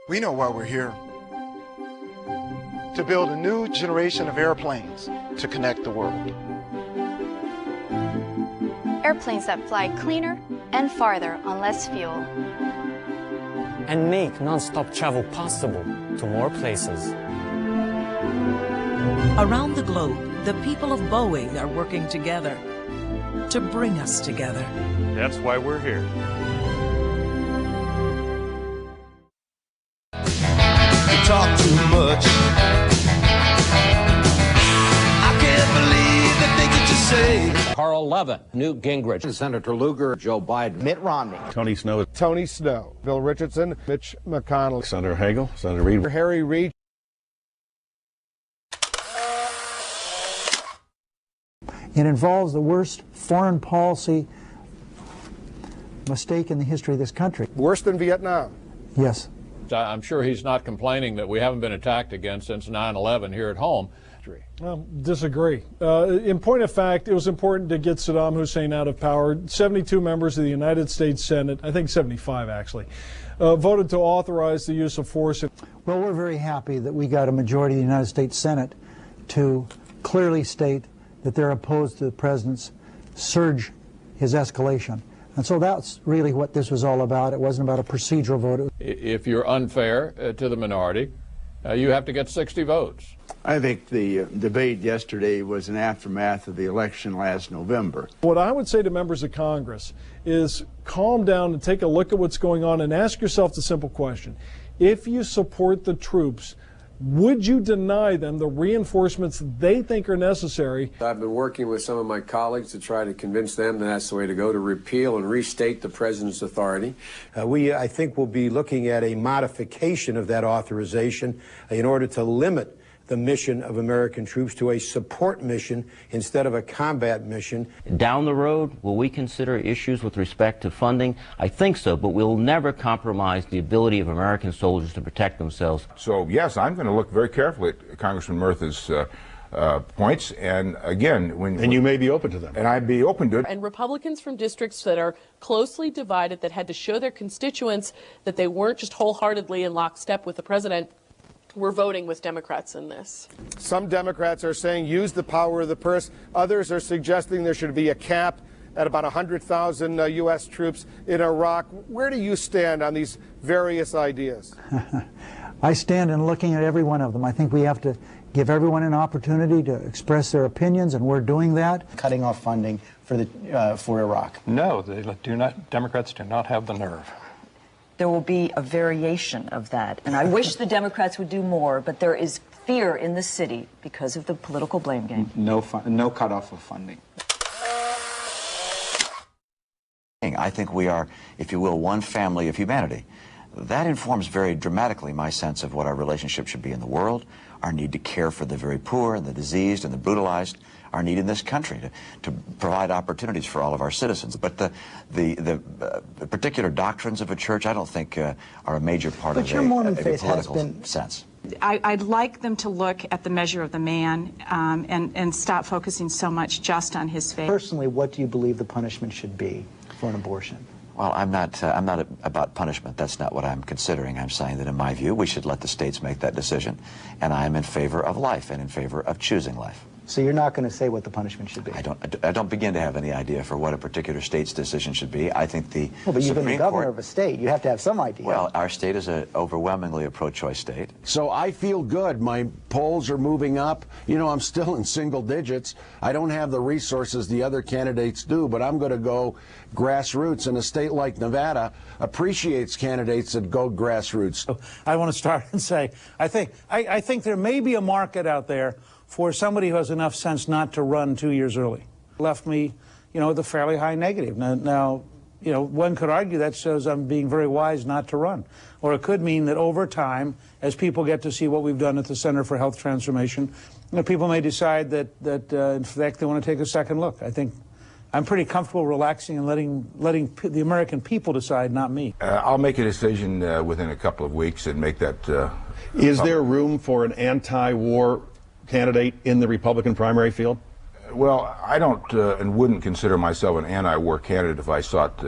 We know why we're here. To build a new generation of airplanes to connect the world. Airplanes that fly cleaner and farther on less fuel. And make non-stop travel possible to more places. Around the globe, the people of Boeing are working together to bring us together. That's why we're here. You talk too much. I can't believe the things that you say. Carl Levin, Newt Gingrich, Senator Lugar, Joe Biden, Mitt Romney, Tony Snow, Bill Richardson, Mitch McConnell, Senator Hagel, Senator Reid, Harry Reid. It involves the worst foreign policy mistake in the history of this country. Worse than Vietnam. Yes. I'm sure he's not complaining that we haven't been attacked again since 9/11 here at home. Disagree. In point of fact, it was important to get Saddam Hussein out of power. 72 members of the United States Senate, I think 75 actually, voted to authorize the use of force. Well, we're very happy that we got a majority of the United States Senate to clearly state that they're opposed to the president's surge, his escalation. And so that's really what this was all about. It wasn't about a procedural vote. If you're unfair to the minority, you have to get 60 votes. I think the debate yesterday was an aftermath of the election last November. What I would say to members of Congress is calm down and take a look at what's going on and ask yourself the simple question. If you support the troops, would you deny them the reinforcements they think are necessary? I've been working with some of my colleagues to try to convince them that that's the way to go, to repeal and restate the president's authority. I think, will be looking at a modification of that authorization in order to limit the mission of American troops to a support mission instead of a combat mission. Down the road, will we consider issues with respect to funding? I think so, but we'll never compromise the ability of American soldiers to protect themselves. So, yes, I'm going to look very carefully at Congressman Murtha's points, and again, you may be open to them. And I'd be open to it. And Republicans from districts that are closely divided, that had to show their constituents that they weren't just wholeheartedly in lockstep with the president, we're voting with Democrats in this. Some Democrats are saying use the power of the purse. Others are suggesting there should be a cap at about 100,000 U.S. troops in Iraq. Where do you stand on these various ideas? I stand in looking at every one of them. I think we have to give everyone an opportunity to express their opinions, and we're doing that. Cutting off funding for Iraq. No, they do not. Democrats do not have the nerve. There will be a variation of that. And I wish the Democrats would do more, but there is fear in the city because of the political blame game. No cutoff of funding. I think we are, if you will, one family of humanity. That informs very dramatically my sense of what our relationship should be in the world, our need to care for the very poor and the diseased and the brutalized, our need in this country to provide opportunities for all of our citizens. But the particular doctrines of a church, I don't think are a major part of a political sense. I'd like them to look at the measure of the man and stop focusing so much just on his faith. Personally, what do you believe the punishment should be for an abortion? Well, I'm not about punishment. That's not what I'm considering. I'm saying that in my view, we should let the states make that decision. And I'm in favor of life and in favor of choosing life. So you're not going to say what the punishment should be? I don't begin to have any idea for what a particular state's decision should be. I think the Well, but you've been the governor of a state. You have to have some idea. Well, our state is overwhelmingly a pro-choice state. So I feel good. My polls are moving up. You know, I'm still in single digits. I don't have the resources the other candidates do, but I'm going to go grassroots. And a state like Nevada appreciates candidates that go grassroots. I want to start and say, I think there may be a market out there for somebody who has enough sense not to run 2 years early. Left me, with a fairly high negative. Now, one could argue that shows I'm being very wise not to run. Or it could mean that over time, as people get to see what we've done at the Center for Health Transformation, people may decide that in fact they want to take a second look. I think I'm pretty comfortable relaxing and letting the American people decide, not me. I'll make a decision within a couple of weeks and make that. Is there room for an anti-war candidate in the Republican primary field? Well, I don't and wouldn't consider myself an anti-war candidate if I sought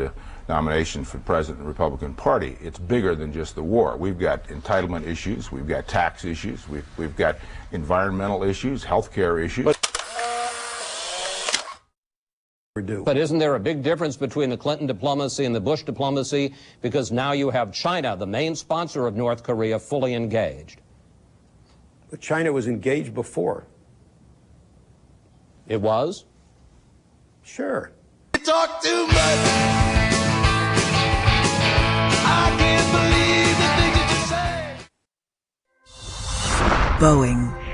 nomination for president of the Republican Party. It's bigger than just the war. We've got entitlement issues, we've got tax issues, we've got environmental issues, health care issues. But isn't there a big difference between the Clinton diplomacy and the Bush diplomacy? Because now you have China, the main sponsor of North Korea, fully engaged. But China was engaged before. It was? Sure. Talk too much. I can't believe the things that you say. Boeing.